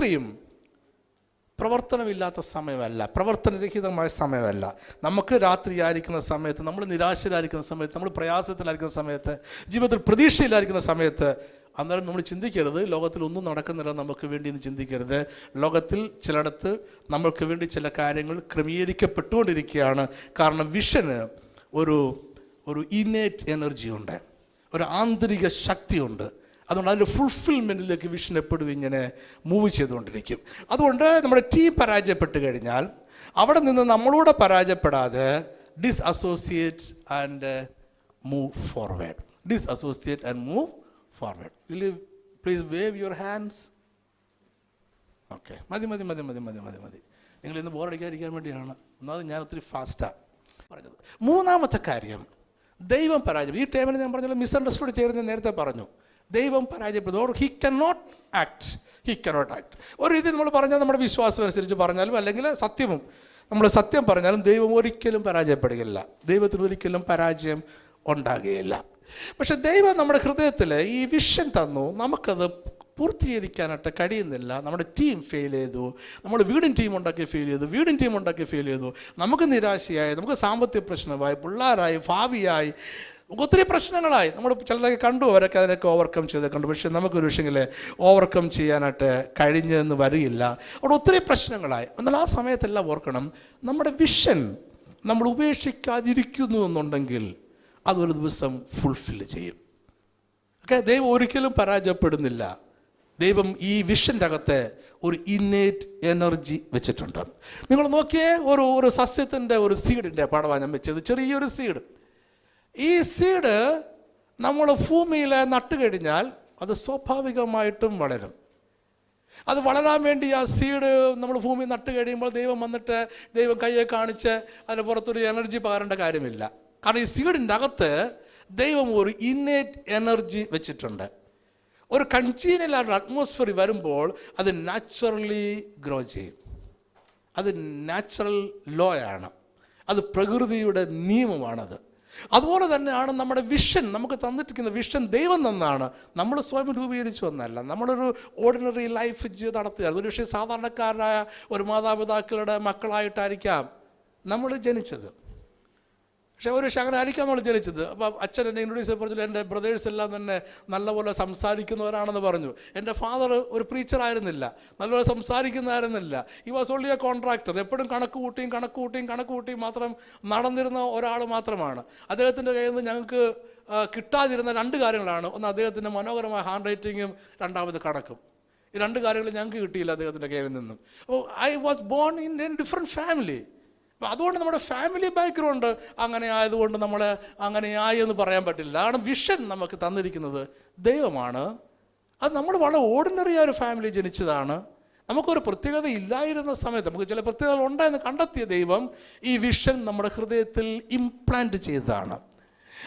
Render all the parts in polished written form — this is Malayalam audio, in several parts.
രാത്രിയും പ്രവർത്തനമില്ലാത്ത സമയമല്ല, പ്രവർത്തനരഹിതമായ സമയമല്ല. നമുക്ക് രാത്രിയായിരിക്കുന്ന സമയത്ത്, നമ്മൾ നിരാശയിലായിരിക്കുന്ന സമയത്ത്, നമ്മൾ പ്രയാസത്തിലായിരിക്കുന്ന സമയത്ത്, ജീവിതത്തിൽ പ്രതീക്ഷയിലായിരിക്കുന്ന സമയത്ത്, അന്നേരം നമ്മൾ ചിന്തിക്കരുത് ലോകത്തിൽ ഒന്നും നടക്കുന്നില്ല നമുക്ക് വേണ്ടി എന്ന് ചിന്തിക്കരുത്. ലോകത്തിൽ ചിലയിടത്ത് നമ്മൾക്ക് വേണ്ടി ചില കാര്യങ്ങൾ ക്രമീകരിക്കപ്പെട്ടുകൊണ്ടിരിക്കുകയാണ്. കാരണം വിഷന് ഒരു ഇന്നേറ്റ് എനർജി ഉണ്ട്, ഒരു ആന്തരിക ശക്തിയുണ്ട്. അതുകൊണ്ട് അതിൻ്റെ ഫുൾഫിൽമെൻറ്റിലേക്ക് വിഷൻ എപ്പോഴും ഇങ്ങനെ മൂവ് ചെയ്തുകൊണ്ടിരിക്കും. അതുകൊണ്ട് നമ്മുടെ ടീം പരാജയപ്പെട്ട് കഴിഞ്ഞാൽ അവിടെ നിന്ന് നമ്മളൂടെ പരാജയപ്പെടാതെ disassociate and move forward. Disassociate and move forward. Will you please wave your hands? Okay. മതി. നിങ്ങൾ ഇന്ന് ബോറടിക്കാതിരിക്കാൻ വേണ്ടിയാണ്. ഒന്നാമത് ഞാൻ ഒത്തിരി ഫാസ്റ്റാണ് പറഞ്ഞത്. മൂന്നാമത്തെ കാര്യം, ദൈവം പരാജയം. ഈ ടൈമിൽ ഞാൻ പറഞ്ഞല്ലോ മിസ്അണ്ടർസ്റ്റുഡ് ചെയ്യുന്നത് നേരത്തെ പറഞ്ഞു. ദൈവം പരാജയപ്പെടുന്നു. Or he cannot act. ഒരു രീതി നമ്മൾ പറഞ്ഞാൽ നമ്മുടെ വിശ്വാസം അനുസരിച്ച് പറഞ്ഞാലും അല്ലെങ്കിൽ സത്യവും നമ്മൾ സത്യം പറഞ്ഞാലും ദൈവം ഒരിക്കലും പരാജയപ്പെടുകയില്ല. ദൈവത്തിന് ഒരിക്കലും പരാജയം ഉണ്ടാകുകയില്ല. പക്ഷെ ദൈവം നമ്മുടെ ഹൃദയത്തിൽ ഈ വിഷൻ തന്നു, നമുക്കത് പൂർത്തീകരിക്കാനായിട്ട് കഴിയുന്നില്ല. നമ്മുടെ ടീം ഫെയിൽ ചെയ്തു, നമ്മൾ വീടും ടീം ഉണ്ടാക്കി ഫെയിൽ ചെയ്തു, നമുക്ക് നിരാശയായി, നമുക്ക് സാമ്പത്തിക പ്രശ്നമായി, പിള്ളേരായി, ഭാവിയായി, ഒത്തിരി പ്രശ്നങ്ങളായി. നമ്മൾ ചിലരൊക്കെ കണ്ടു, അവരൊക്കെ അതിനൊക്കെ ഓവർകം ചെയ്തൊക്കെ. പക്ഷെ നമുക്കൊരു വിഷയങ്ങൾ ഓവർകം ചെയ്യാനായിട്ട് കഴിഞ്ഞെന്ന് വരികയില്ല. അവിടെ ഒത്തിരി പ്രശ്നങ്ങളായി. എന്നാൽ ആ സമയത്തെല്ലാം ഓർക്കണം, നമ്മുടെ വിഷൻ നമ്മൾ ഉപേക്ഷിക്കാതിരിക്കുന്നു എന്നുണ്ടെങ്കിൽ അതൊരു ദിവസം ഫുൾഫിൽ ചെയ്യും. ഓക്കെ, ദൈവം ഒരിക്കലും പരാജയപ്പെടുന്നില്ല. ദൈവം ഈ വിഷൻ്റെ അകത്ത് ഒരു ഇന്നേറ്റ് എനർജി വെച്ചിട്ടുണ്ട്. നിങ്ങൾ നോക്കിയേ, ഒരു സസ്യത്തിൻ്റെ ഒരു സീഡിൻ്റെ പടമാണ് ഞാൻ വെച്ചത്, ചെറിയൊരു സീഡ്. ഈ സീഡ് നമ്മൾ ഭൂമിയിൽ നട്ടു കഴിഞ്ഞാൽ അത് സ്വാഭാവികമായിട്ടും വളരും. അത് വളരാൻ വേണ്ടി ആ സീഡ് നമ്മൾ ഭൂമി നട്ട് കഴിയുമ്പോൾ ദൈവം വന്നിട്ട് ദൈവം കയ്യെ കാണിച്ച് അതിന് പുറത്തൊരു എനർജി പകരേണ്ട കാര്യമില്ല. കാരണം ഈ സീഡിൻ്റെ അകത്ത് ദൈവം ഒരു ഇന്നേറ്റ് എനർജി വെച്ചിട്ടുണ്ട്. ഒരു കൺജീനിയൽ അറ്റ്മോസ്ഫിയർ വരുമ്പോൾ അത് നാച്ചുറലി ഗ്രോ ചെയ്യും. അത് നാച്ചുറൽ ലോ ആണ്, അത് പ്രകൃതിയുടെ നിയമമാണത്. അതുപോലെ തന്നെയാണ് നമ്മുടെ വിഷൻ. നമുക്ക് തന്നിട്ടിരിക്കുന്ന വിഷൻ ദൈവം തന്നാണ്, നമ്മൾ സ്വയം രൂപീകരിച്ചു വന്നല്ല. നമ്മളൊരു ഓർഡിനറി ലൈഫ് നടത്തുക. ഒരു പക്ഷേ സാധാരണക്കാരായ ഒരു മാതാപിതാക്കളുടെ മക്കളായിട്ടായിരിക്കാം നമ്മൾ ജനിച്ചത്. പക്ഷേ ഒരു പക്ഷേ അങ്ങനെ ആയിരിക്കാം നമ്മൾ ജനിച്ചത്. അപ്പോൾ അച്ഛൻ എന്നെ ഇൻട്രൊഡ്യൂസ് പറഞ്ഞു, എൻ്റെ ബ്രദേഴ്സ് എല്ലാം തന്നെ നല്ലപോലെ സംസാരിക്കുന്നവരാണെന്ന് പറഞ്ഞു. എൻ്റെ ഫാദർ ഒരു പ്രീച്ചർ ആയിരുന്നില്ല, നല്ലപോലെ സംസാരിക്കുന്നതായിരുന്നില്ല. ഈ വാസ് ഓൺലി എ കോൺട്രാക്ടർ. എപ്പോഴും കണക്ക് കൂട്ടിയും മാത്രം നടന്നിരുന്ന ഒരാൾ മാത്രമാണ്. അദ്ദേഹത്തിൻ്റെ കയ്യിൽ നിന്ന് ഞങ്ങൾക്ക് കിട്ടാതിരുന്ന രണ്ട് കാര്യങ്ങളാണ്. ഒന്ന് അദ്ദേഹത്തിൻ്റെ മനോഹരമായ ഹാൻഡ് റൈറ്റിങ്ങും, രണ്ടാമത് കണക്കും. ഈ രണ്ട് കാര്യങ്ങൾ ഞങ്ങൾക്ക് കിട്ടിയില്ല അദ്ദേഹത്തിൻ്റെ കയ്യിൽ നിന്നും. അപ്പോൾ I was born in different family. അപ്പോൾ അതുകൊണ്ട് നമ്മുടെ ഫാമിലി ബാക്ക്ഗ്രൗണ്ട് അങ്ങനെ ആയതുകൊണ്ട് നമ്മൾ അങ്ങനെയായി എന്ന് പറയാൻ പറ്റില്ല. കാരണം വിഷൻ നമുക്ക് തന്നിരിക്കുന്നത് ദൈവമാണ്. അത് നമ്മൾ വളരെ ഓർഡിനറി ആയ ഒരു ഫാമിലി ജനിച്ചതാണ്. നമുക്കൊരു പ്രത്യേകത ഇല്ലായിരുന്ന സമയത്ത് നമുക്ക് ചില പ്രത്യേകതകൾ ഉണ്ടായെന്ന് കണ്ടെത്തിയ ദൈവം ഈ വിഷൻ നമ്മുടെ ഹൃദയത്തിൽ ഇംപ്ലാന്റ് ചെയ്തതാണ്.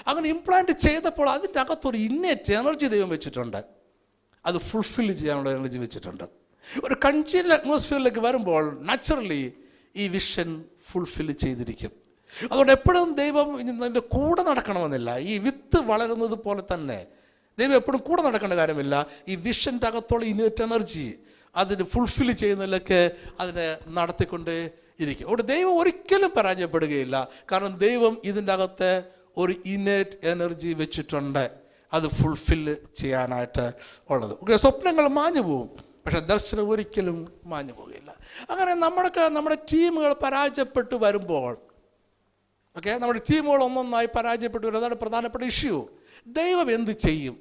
അങ്ങനെ ഇംപ്ലാന്റ് ചെയ്തപ്പോൾ അതിൻ്റെ അകത്തൊരു ഇന്നേറ്റ് എനർജി ദൈവം വെച്ചിട്ടുണ്ട്. അത് ഫുൾഫിൽ ചെയ്യാനുള്ള എനർജി വെച്ചിട്ടുണ്ട്. ഒരു കൺജീനിയൽ അറ്റ്മോസ്ഫിയറിലേക്ക് വരുമ്പോൾ നാച്ചുറലി ഈ വിഷൻ ഫുൾഫിൽ ചെയ്തിരിക്കും. അതുകൊണ്ട് എപ്പോഴും ദൈവം ഇതിൻ്റെ കൂടെ നടക്കണമെന്നില്ല. ഈ വിത്ത് വളരുന്നത് പോലെ തന്നെ ദൈവം എപ്പോഴും കൂടെ നടക്കേണ്ട കാര്യമില്ല. ഈ വിഷൻ്റെ അകത്തുള്ള ഇന്നേറ്റ് എനർജി അതിന് ഫുൾഫിൽ ചെയ്യുന്നതിലൊക്കെ അതിനെ നടത്തിക്കൊണ്ട് ഇരിക്കും. അതുകൊണ്ട് ദൈവം ഒരിക്കലും പരാജയപ്പെടുകയില്ല. കാരണം ദൈവം ഇതിൻ്റെ അകത്ത് ഒരു ഇന്നേറ്റ് എനർജി വെച്ചിട്ടുണ്ട്, അത് ഫുൾഫിൽ ചെയ്യാനായിട്ട് ഉള്ളത്. സ്വപ്നങ്ങൾ മാഞ്ഞു പോവും, പക്ഷെ ദർശനം ഒരിക്കലും മാഞ്ഞു പോവുകയില്ല. അങ്ങനെ നമ്മുടെ ടീമുകൾ പരാജയപ്പെട്ടു വരുമ്പോൾ, ഓക്കെ, നമ്മുടെ ടീമുകൾ ഒന്നൊന്നായി പരാജയപ്പെട്ടു വരും. അതാണ് പ്രധാനപ്പെട്ട ഇഷ്യൂ. ദൈവം എന്ത് ചെയ്യും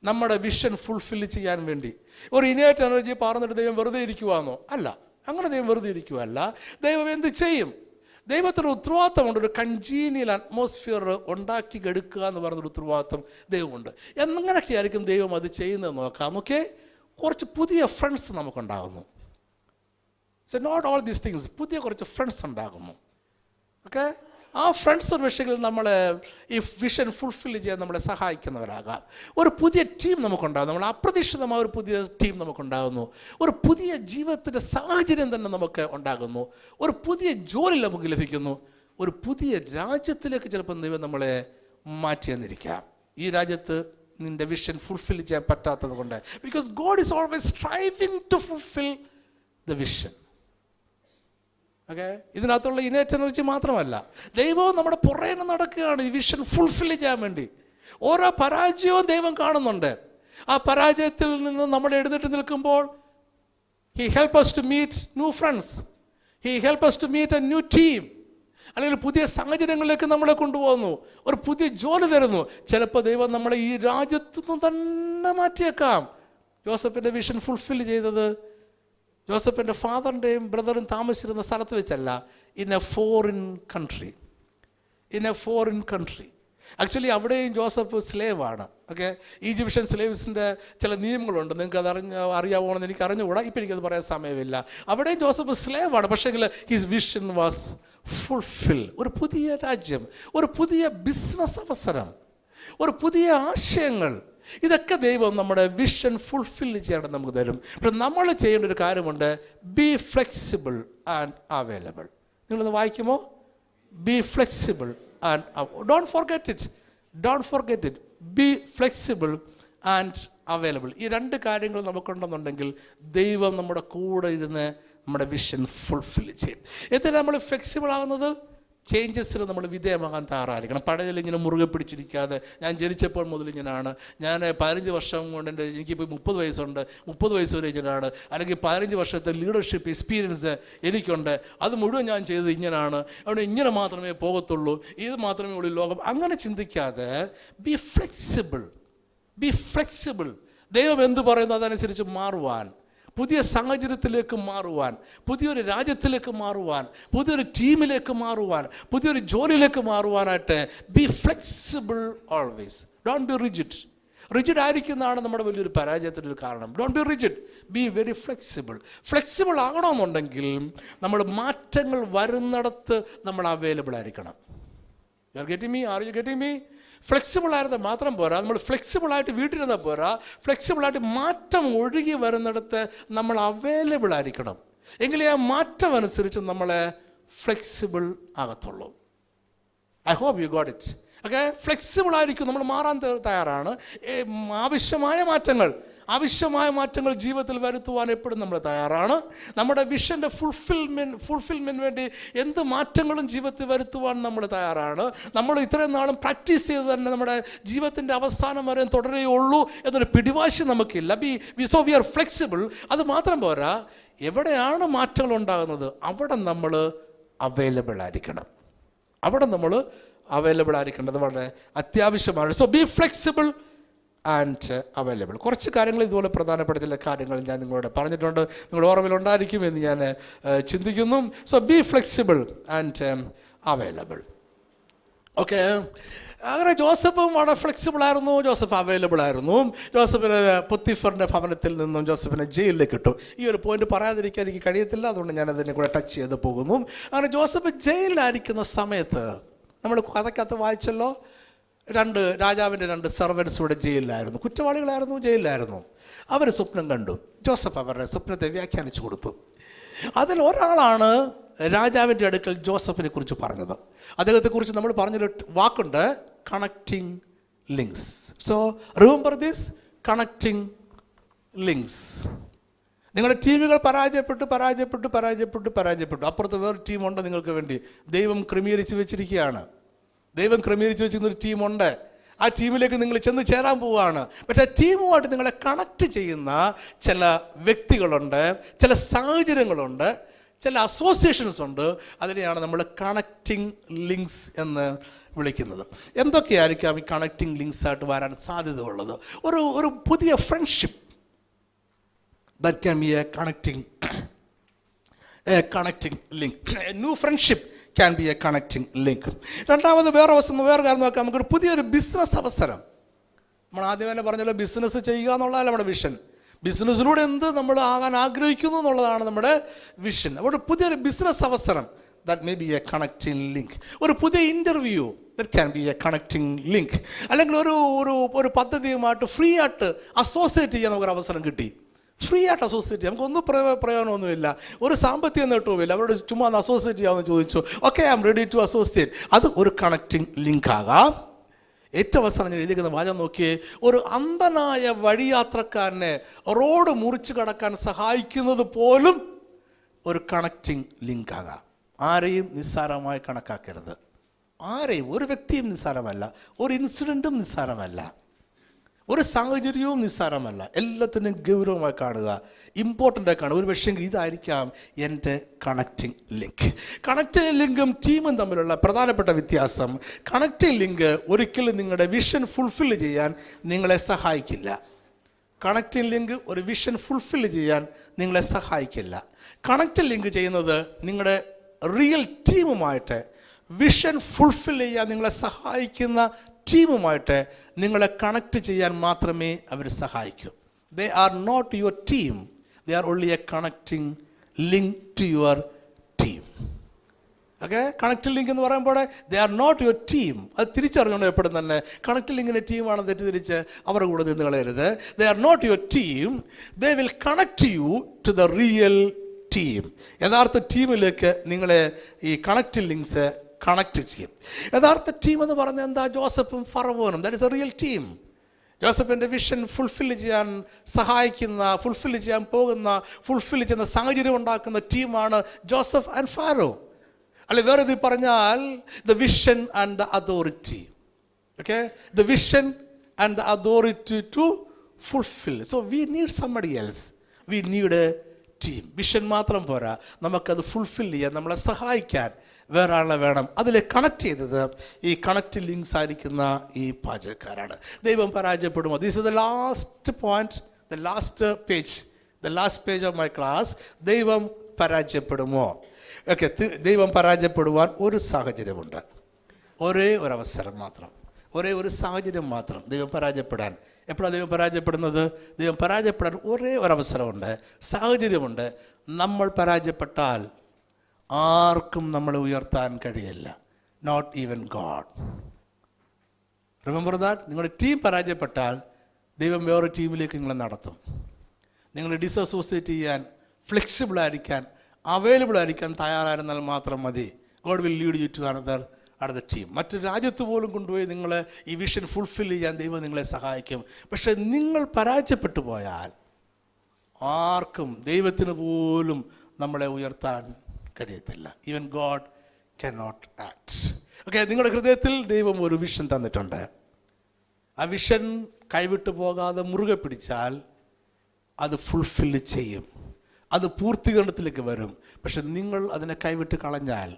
നമ്മുടെ വിഷൻ ഫുൾഫിൽ ചെയ്യാൻ വേണ്ടി? ഒരു ഇന്നേറ്റ് എനർജി പറഞ്ഞിട്ട് ദൈവം വെറുതെ ഇരിക്കുവാന്നോ? അല്ല, അങ്ങനെ ദൈവം വെറുതെ ഇരിക്കുവല്ല. ദൈവം എന്ത് ചെയ്യും? ദൈവത്തിന് ഉത്തരവാദിത്തമുണ്ട്. ഒരു കൺജീനിയൽ അറ്റ്മോസ്ഫിയർ ഉണ്ടാക്കി എടുക്കുക എന്ന് പറഞ്ഞൊരു ഉത്തരവാദിത്തം ദൈവമുണ്ട്. എങ്ങനെയൊക്കെയായിരിക്കും ദൈവം അത് ചെയ്യുന്നതെന്ന് നോക്കാം. ഓക്കെ, കുറച്ച് പുതിയ ഫ്രണ്ട്സ് നമുക്കുണ്ടാകുന്നു. So not all these things. പുതിയ കുറച്ച് ഫ്രണ്ട്സ് ഉണ്ടാകുന്നു. ഓക്കെ, ആ ഫ്രണ്ട്സ് വിഷയങ്ങളിൽ നമ്മൾ ഈ വിഷൻ ഫുൾഫിൽ ചെയ്യാൻ നമ്മളെ സഹായിക്കുന്നവരാകാം. ഒരു പുതിയ ടീം നമുക്കുണ്ടാകും. നമ്മൾ അപ്രതീക്ഷിതമായ ഒരു പുതിയ ടീം നമുക്കുണ്ടാകുന്നു. ഒരു പുതിയ ജീവിതത്തിൻ്റെ സാഹചര്യം തന്നെ നമുക്ക് ഉണ്ടാകുന്നു. ഒരു പുതിയ ജോലി നമുക്ക് ലഭിക്കുന്നു. ഒരു പുതിയ രാജ്യത്തിലേക്ക് ചിലപ്പോൾ ദൈവം നമ്മളെ മാറ്റി തന്നിരിക്കാം. ഈ രാജ്യത്ത് നിൻ്റെ വിഷൻ ഫുൾഫിൽ ചെയ്യാൻ പറ്റാത്തത് കൊണ്ട്. Because God is always striving to fulfil the vision. Okay, ഇതിനകത്തുള്ള ഇനേറ്റ് എനർജി മാത്രമല്ല, ദൈവവും നമ്മുടെ പുറകെ നടക്കുകയാണ് ഈ വിഷൻ ഫുൾഫിൽ ചെയ്യാൻ വേണ്ടി. ഓരോ പരാജയവും ദൈവം കാണുന്നുണ്ട്. ആ പരാജയത്തിൽ നിന്ന് നമ്മൾ എഴുന്നേറ്റ് നിൽക്കുമ്പോൾ He help us to meet new friends. He help us to meet a new team. അല്ലെങ്കിൽ പുതിയ സാഹചര്യങ്ങളിലേക്ക് നമ്മളെ കൊണ്ടുപോകുന്നു, ഒരു പുതിയ ജോലി തരുന്നു. ചിലപ്പോൾ ദൈവം നമ്മളെ ഈ രാജ്യത്തു നിന്ന് തന്നെ മാറ്റിയേക്കാം. ജോസഫിൻ്റെ വിഷൻ ഫുൾഫിൽ ചെയ്തത് ജോസഫിൻ്റെ ഫാദറിൻ്റെയും ബ്രദറും താമസിച്ചിരുന്ന സ്ഥലത്ത് വെച്ചല്ല, in a foreign country. Actually അവിടെയും ജോസഫ് സ്ലേവാണ്. ഓക്കെ, ഈജിപ്ഷ്യൻ സ്ലേവ്സിൻ്റെ ചില നിയമങ്ങളുണ്ട്, നിങ്ങൾക്ക് അത് അറിയാവോണെന്ന് എനിക്ക് അറിഞ്ഞുകൂടാ, ഇപ്പം എനിക്കത് പറയാൻ സമയമില്ല. അവിടെയും ജോസഫ് സ്ലേവാണ്, പക്ഷേങ്കിൽ ഹിസ് വിഷൻ വാസ് ഫുൾഫിൽ. ഒരു പുതിയ രാജ്യം, ഒരു പുതിയ ബിസിനസ് അവസരം, ഒരു പുതിയ ആശയങ്ങൾ, ഇതൊക്കെ ദൈവം നമ്മുടെ വിഷൻ ഫുൾഫിൽ ചെയ്യാൻ നമുക്ക് തരും. പക്ഷെ നമ്മൾ ചെയ്യേണ്ട ഒരു കാര്യമുണ്ട്, ബി ഫ്ലെക്സിബിൾ ആൻഡ് അവൈലബിൾ. നിങ്ങളൊന്ന് വായിക്കുമോ? Be flexible and don't forget it, be flexible and available. ഈ രണ്ട് കാര്യങ്ങൾ നമുക്കുണ്ടെന്നുണ്ടെങ്കിൽ ദൈവം നമ്മുടെ കൂടെ ഇരുന്ന് നമ്മുടെ വിഷൻ ഫുൾഫിൽ ചെയ്യും. എന്തിനാണ് നമ്മൾ ഫ്ലെക്സിബിൾ ആകുന്നത്? ചേഞ്ചസിന് നമ്മൾ വിധേയമാകാൻ തയ്യാറായിരിക്കണം. പഴയതിൽ ഇങ്ങനെ മുറുകെ പിടിച്ചിരിക്കാതെ, ഞാൻ ജനിച്ചപ്പോൾ മുതൽ ഇങ്ങനെയാണ്, ഞാൻ 15 വർഷം കൊണ്ട് എനിക്കിപ്പോൾ 30 വയസ്സുണ്ട്, 30 വയസ്സ് വരെ ഇങ്ങനെയാണ്, അല്ലെങ്കിൽ 15 വർഷത്തെ ലീഡർഷിപ്പ് എക്സ്പീരിയൻസ് എനിക്കുണ്ട്, അത് മുഴുവൻ ഞാൻ ചെയ്തത് ഇങ്ങനെയാണ്, അവിടെ ഇങ്ങനെ മാത്രമേ പോകത്തുള്ളൂ, ഇത് മാത്രമേ ഉള്ളൂ ലോകം. അങ്ങനെ ചിന്തിക്കാതെ ബി ഫ്ലെക്സിബിൾ. ദൈവം എന്ത് പറയുന്നു അതനുസരിച്ച് മാറുവാൻ, പുതിയ സാഹചര്യത്തിലേക്ക് മാറുവാൻ, പുതിയൊരു രാജ്യത്തിലേക്ക് മാറുവാൻ, പുതിയൊരു ടീമിലേക്ക് മാറുവാൻ, പുതിയൊരു ജോലിയിലേക്ക് മാറുവാനായിട്ട് be flexible always. Don't be rigid ആയിരിക്കുന്നതാണ് നമ്മുടെ വലിയൊരു പരാജയത്തിൻ്റെ ഒരു കാരണം. Don't be rigid, be very flexible ആകണമെന്നുണ്ടെങ്കിൽ നമ്മൾ മാറ്റങ്ങൾ വരുന്നിടത്ത് നമ്മൾ അവൈലബിൾ ആയിരിക്കണം. You are getting me? Are you getting me? Flexible ആയിരുന്നാൽ മാത്രം പോരാ, നമ്മൾ ഫ്ലെക്സിബിളായിട്ട് വീട്ടിലിരുന്നാൽ പോരാ, ഫ്ലെക്സിബിളായിട്ട് മാറ്റം ഒഴുകി വരുന്നിടത്ത് നമ്മൾ അവൈലബിൾ ആയിരിക്കണം. എങ്കിലേ ആ മാറ്റം അനുസരിച്ച് നമ്മളെ ഫ്ലെക്സിബിൾ ആകത്തുള്ളൂ. I hope you got it. Okay, flexible ആയിരിക്കും, നമ്മൾ മാറാൻ തയ്യാറാണ്. ആവശ്യമായ മാറ്റങ്ങൾ ജീവിതത്തിൽ വരുത്തുവാൻ എപ്പോഴും നമ്മൾ തയ്യാറാണ്. നമ്മുടെ വിഷൻ്റെ ഫുൾഫിൽമെൻറ്റ് വേണ്ടി എന്ത് മാറ്റങ്ങളും ജീവിതത്തിൽ വരുത്തുവാൻ നമ്മൾ തയ്യാറാണ്. നമ്മൾ ഇത്രയും നാളും പ്രാക്ടീസ് ചെയ്ത് തന്നെ നമ്മുടെ ജീവിതത്തിൻ്റെ അവസാനം വരെ തുടരുകയുള്ളൂ എന്നൊരു പിടിവാശി നമുക്കില്ല. So we R flexible. അത് മാത്രം പോരാ, എവിടെയാണ് മാറ്റങ്ങൾ ഉണ്ടാകുന്നത് അവിടെ നമ്മൾ അവൈലബിൾ ആയിരിക്കേണ്ടത് വളരെ അത്യാവശ്യമാണ്. So B flexible and available. കുറച്ച് കാര്യങ്ങൾ ഇതുപോലെ പ്രധാനപ്പെട്ട ചില കാര്യങ്ങൾ ഞാൻ നിങ്ങളോട് പറഞ്ഞിട്ടുണ്ട്, നിങ്ങളുടെ ഓർമ്മയിലുണ്ടായിരിക്കും എന്ന് ഞാൻ ചിന്തിക്കുന്നു. So B flexible and available. Okay, അങ്ങനെ ജോസഫും വളരെ ഫ്ലെക്സിബിൾ ആയിരുന്നു, ജോസഫ് അവൈലബിൾ ആയിരുന്നു. ജോസഫിന് പൊത്തിഫറിൻ്റെ ഭവനത്തിൽ നിന്നും ജോസഫിനെ ജയിലിലേക്ക് ഇട്ടു. ഈ ഒരു പോയിന്റ് പറയാതിരിക്കാൻ എനിക്ക് കഴിയത്തില്ല, അതുകൊണ്ട് ഞാൻ അതിനെ കൂടെ ടച്ച് ചെയ്ത് പോകുന്നു. അങ്ങനെ ജോസഫ് ജയിലിലായിരിക്കുന്ന സമയത്ത് നമ്മൾ കഥയ്ക്കകത്ത് വായിച്ചല്ലോ, രാജാവിൻ്റെ 2 സെർവൻസ് ഇവിടെ ജയിലിലായിരുന്നു, കുറ്റവാളികളായിരുന്നു, ജയിലിലായിരുന്നു. അവർ സ്വപ്നം കണ്ടു. ജോസഫ് അവരുടെ സ്വപ്നത്തെ വ്യാഖ്യാനിച്ചു കൊടുത്തു. അതിൽ ഒരാളാണ് രാജാവിൻ്റെ അടുക്കൽ ജോസഫിനെ കുറിച്ച് പറഞ്ഞത്. അദ്ദേഹത്തെക്കുറിച്ച് നമ്മൾ പറഞ്ഞൊരു വാക്കുണ്ട്, connecting links. So remember this, connecting links. നിങ്ങളുടെ ടീമുകൾ പരാജയപ്പെട്ടു. അപ്പുറത്ത് വേറെ ടീമുണ്ട് നിങ്ങൾക്ക് വേണ്ടി. ദൈവം ക്രമീകരിച്ച് വെച്ചിരിക്കുകയാണ്. ദൈവം ക്രമീകരിച്ച് വെച്ചിരുന്നൊരു ടീമുണ്ട്. ആ ടീമിലേക്ക് നിങ്ങൾ ചെന്ന് ചേരാൻ പോവുകയാണ്. പക്ഷേ ആ ടീമുമായിട്ട് നിങ്ങളെ കണക്ട് ചെയ്യുന്ന ചില വ്യക്തികളുണ്ട്, ചില സാഹചര്യങ്ങളുണ്ട്, ചില അസോസിയേഷൻസ് ഉണ്ട്. അതിനെയാണ് നമ്മൾ കണക്റ്റിംഗ് ലിങ്ക്സ് എന്ന് വിളിക്കുന്നത്. എന്തൊക്കെയായിരിക്കാം ഈ കണക്റ്റിംഗ് ലിങ്ക്സ് ആയിട്ട് വരാൻ സാധ്യത ഉള്ളത്? ഒരു പുതിയ friendship, that can be A connecting link. A new friendship can be a connecting link. രണ്ടാമത് വേറെ കാര്യം നോക്കാം, നമുക്കൊരു പുതിയൊരു ബിസിനസ് അവസരം. നമ്മൾ ആദ്യം തന്നെ പറഞ്ഞല്ലോ, ബിസിനസ് ചെയ്യുക എന്നുള്ളതല്ല നമ്മുടെ വിഷൻ. ബിസിനസ്സിലൂടെ എന്ത് നമ്മൾ ആകാൻ ആഗ്രഹിക്കുന്നു എന്നുള്ളതാണ് നമ്മുടെ വിഷൻ. അവിടെ പുതിയൊരു ബിസിനസ് അവസരം, that may be a connecting link. ഒരു പുതിയ interview, that can be a connecting link. അല്ലെങ്കിൽ ഒരു പദ്ധതിയുമായിട്ട് ഫ്രീ ആയിട്ട് അസോസിയേറ്റ് ചെയ്യാൻ നമുക്കൊരു അവസരം കിട്ടി. ഫ്രീ ആയിട്ട് അസോസിയേറ്റ് ചെയ്യാം, നമുക്കൊന്നും പ്രയോജനമൊന്നുമില്ല, ഒരു സാമ്പത്തിക നേട്ടവുമില്ല, അവരോട് ചുമ്മാ ഒന്ന് അസോസിയേറ്റ് ചെയ്യാമെന്ന് ചോദിച്ചു. Okay, I am ready to associate. അത് ഒരു കണക്റ്റിംഗ് ലിങ്ക് ആകാം. ഏറ്റവും അവസാനം ഞാൻ എഴുതിയിരിക്കുന്ന വാചകം നോക്കിയേ, ഒരു അന്ധനായ വഴിയാത്രക്കാരനെ റോഡ് മുറിച്ച് കടക്കാൻ സഹായിക്കുന്നത് പോലും ഒരു കണക്റ്റിംഗ് ലിങ്ക് ആകാം. ആരെയും നിസ്സാരമായി കണക്കാക്കരുത്. ആരെയും, ഒരു വ്യക്തിയും നിസ്സാരമല്ല, ഒരു ഇൻസിഡൻറ്റും നിസ്സാരമല്ല, ഒരു സാഹചര്യവും നിസ്സാരമല്ല. എല്ലാത്തിനും ഗൗരവമായി കാണുക, ഇമ്പോർട്ടൻ്റ് ആയി കാണുക. ഒരു പക്ഷേ ഇതായിരിക്കാം എൻ്റെ കണക്റ്റിംഗ് ലിങ്ക്. കണക്റ്റിംഗ് ലിങ്കും ടീമും തമ്മിലുള്ള പ്രധാനപ്പെട്ട വ്യത്യാസം, കണക്റ്റിംഗ് ലിങ്ക് ഒരിക്കലും നിങ്ങളുടെ വിഷൻ ഫുൾഫിൽ ചെയ്യാൻ നിങ്ങളെ സഹായിക്കില്ല. കണക്റ്റിംഗ് ലിങ്ക് ഒരു വിഷൻ ഫുൾഫിൽ ചെയ്യാൻ നിങ്ങളെ സഹായിക്കില്ല. കണക്റ്റിംഗ് ലിങ്ക് ചെയ്യുന്നത് നിങ്ങളുടെ റിയൽ ടീമുമായിട്ട്, വിഷൻ ഫുൾഫിൽ ചെയ്യാൻ നിങ്ങളെ സഹായിക്കുന്ന ടീമുമായിട്ട് നിങ്ങളെ കണക്ട് ചെയ്യാൻ മാത്രമേ അവർ സഹായിക്കൂ. They are not your team, they are only a connecting link to your team. Okay, connecting link എന്ന് പറയുമ്പോൾ they are not your team. അത് തിരിച്ചറിയണം എപ്പോഴും തന്നെ. കണക്റ്റിംഗ് ലിങ്കിൻ്റെ ടീമാണ് തെറ്റിദ്ധരിച്ച് അവരുടെ കൂടെ നിന്ന് കളയരുത്. They are not your team, they will connect you to the real team. യഥാർത്ഥ ടീമിലേക്ക് നിങ്ങളെ ഈ കണക്റ്റിംഗ് ലിങ്ക്സ് കണക്ട് ചെയ്യും. യഥാർത്ഥ ടീം എന്ന് പറഞ്ഞാൽ എന്താ? ജോസഫും ഫറവോനും. That is a real team. ജോസഫിൻ്റെ വിഷൻ ഫുൾഫിൽ ചെയ്യാൻ സഹായിക്കുന്ന, ഫുൾഫിൽ ചെയ്യാൻ പോകുന്ന, ഫുൾഫിൽ ചെയ്യുന്ന സാഹചര്യം ഉണ്ടാക്കുന്ന ടീമാണ് ജോസഫ് ആൻഡ് ഫാറോ. അല്ലെ വേറെ ഇത് പറഞ്ഞാൽ the vision and the authority. Okay, the vision and the authority to fulfil. So we need somebody else. We need a team. Vision മാത്രം പോരാ, നമുക്കത് ഫുൾഫിൽ ചെയ്യാൻ, നമ്മളെ സഹായിക്കാൻ വേറെ ആളെ വേണം. അതിൽ കണക്ട് ചെയ്തത് ഈ കണക്റ്റ് ലിങ്ക്സ് ആയിരിക്കുന്ന ഈ പാചകക്കാരാണ്. ദൈവം പരാജയപ്പെടുമോ? This is the last point, the last page of my class. ദൈവം പരാജയപ്പെടുമോ? ഓക്കെ, ദൈവം പരാജയപ്പെടുവാൻ ഒരു സാഹചര്യമുണ്ട്. ഒരേ ഒരു അവസരം മാത്രം, ഒരേ ഒരു സാഹചര്യം മാത്രം ദൈവം പരാജയപ്പെടാൻ. എപ്പോഴാണ് ദൈവം പരാജയപ്പെടുന്നത്? ദൈവം പരാജയപ്പെടാൻ ഒരേ ഒരവസരമുണ്ട്, സാഹചര്യമുണ്ട്. നമ്മൾ പരാജയപ്പെട്ടാൽ ആർക്കും നമ്മളെ ഉയർത്താൻ കഴിയില്ല. Not even God. Remember that. നിങ്ങളുടെ ടീം പരാജയപ്പെട്ടാൽ ദൈവം വേറെ ടീമിലേക്ക് നിങ്ങളെ നടത്തും. നിങ്ങൾ ഡിസോസിയേറ്റ് ചെയ്യാൻ, ഫ്ലെക്സിബിൾ ആയിരിക്കാൻ, അവൈലബിൾ ആയിരിക്കാൻ തയ്യാറായിരുന്നാൽ മാത്രം മതി. God will lead you to another team. മറ്റൊരു രാജ്യത്ത് പോലും കൊണ്ടുപോയി നിങ്ങൾ ഈ വിഷൻ ഫുൾഫിൽ ചെയ്യാൻ ദൈവം നിങ്ങളെ സഹായിക്കും. പക്ഷെ നിങ്ങൾ പരാജയപ്പെട്ടു പോയാൽ ആർക്കും, ദൈവത്തിന് പോലും നമ്മളെ ഉയർത്താൻ കഴിയത്തില്ല. Even God can not act. Okay, നിങ്ങളുടെ ഹൃദയത്തിൽ ദൈവം ഒരു വിഷൻ തന്നിട്ടുണ്ട്. ആ വിഷൻ കൈവിട്ടു പോകാതെ മുറുകെ പിടിച്ചാൽ അത് ഫുൾഫിൽ ചെയ്യും, അത് പൂർത്തീകരണത്തിലേക്ക് വരും. പക്ഷെ നിങ്ങൾ അതിനെ കൈവിട്ട് കളഞ്ഞാൽ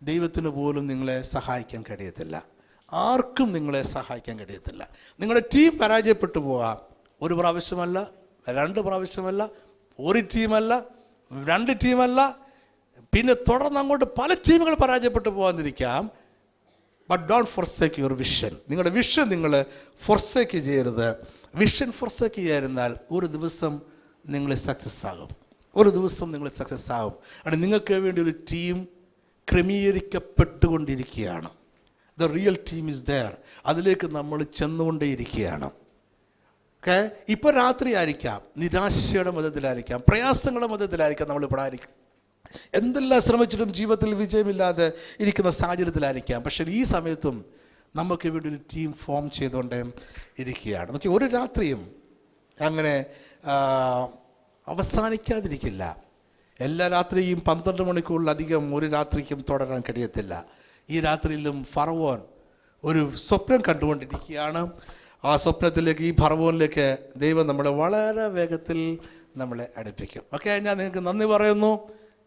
ദൈവത്തിന് പോലും നിങ്ങളെ സഹായിക്കാൻ കഴിയത്തില്ല, ആർക്കും നിങ്ങളെ സഹായിക്കാൻ കഴിയത്തില്ല. നിങ്ങളുടെ ടീം പരാജയപ്പെട്ടു പോകാം. ഒരു പ്രാവശ്യമല്ല, 2 പ്രാവശ്യമല്ല, ഒരു ടീമല്ല, 2 ടീമല്ല, പിന്നെ തുടർന്ന് അങ്ങോട്ട് പല ടീമുകൾ പരാജയപ്പെട്ടു പോകാതിരിക്കാം. But don't forsake your vision. നിങ്ങളുടെ വിഷൻ നിങ്ങൾ ഫോർസേക്ക് ചെയ്യരുത്. വിഷൻ ഫോർസേക്ക് ചെയ്യാതിരുന്നാൽ ഒരു ദിവസം നിങ്ങൾ സക്സസ് ആകും. ഒരു ദിവസം നിങ്ങൾ സക്സസ് ആകും. ആണ് നിങ്ങൾക്ക് വേണ്ടി ഒരു ടീം ക്രമീകരിക്കപ്പെട്ടുകൊണ്ടിരിക്കുകയാണ്. The real team is there. അതിലേക്ക് നമ്മൾ ചെന്നുകൊണ്ടേയിരിക്കുകയാണ്. ഓക്കെ, ഇപ്പോൾ രാത്രി ആയിരിക്കാം, നിരാശയുടെ മധ്യത്തിലായിരിക്കാം, പ്രയാസങ്ങളുടെ മധ്യത്തിലായിരിക്കാം, നമ്മളിവിടെ ആയിരിക്കും, എന്തെല്ലാം ശ്രമിച്ചിട്ടും ജീവിതത്തിൽ വിജയമില്ലാതെ ഇരിക്കുന്ന സാഹചര്യത്തിലായിരിക്കാം. പക്ഷേ ഈ സമയത്തും നമുക്ക് വേണ്ടി ഒരു ടീം ഫോം ചെയ്തുകൊണ്ട് ഇരിക്കുകയാണ്. നമുക്ക് ഒരു രാത്രിയും അങ്ങനെ അവസാനിക്കാതിരിക്കില്ല. എല്ലാ രാത്രിയും 12 മണിക്കൂറിലധികം ഒരു രാത്രിക്കും തുടരാൻ കഴിയത്തില്ല. ഈ രാത്രിയിലും ഫറവോൻ ഒരു സ്വപ്നം കണ്ടുകൊണ്ടിരിക്കുകയാണ്. ആ സ്വപ്നത്തിലേക്ക്, ഈ ഫറവോനിലേക്ക് ദൈവം നമ്മളെ വളരെ വേഗത്തിൽ നമ്മളെ അടുപ്പിക്കും. ഓക്കെ, ഞാൻ നിങ്ങൾക്ക് നന്ദി പറയുന്നു.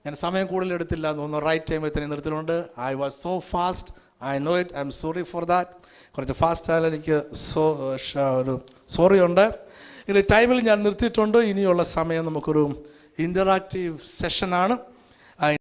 ഞാൻ സമയം കൂടുതൽ എടുത്തില്ല എന്ന് തോന്നുന്നു. റൈറ്റ് ടൈമിൽ തന്നെ നിർത്തിയിട്ടുണ്ട്. I was so fast, I know it, I am sorry for that. കുറച്ച് ഫാസ്റ്റ് ആയാലും എനിക്ക് ഒരു സോറി ഉണ്ട്. ഇനി ടൈമിൽ ഞാൻ നിർത്തിയിട്ടുണ്ട്. ഇനിയുള്ള സമയം നമുക്കൊരു ഇൻ്ററാക്റ്റീവ് സെഷനാണ്.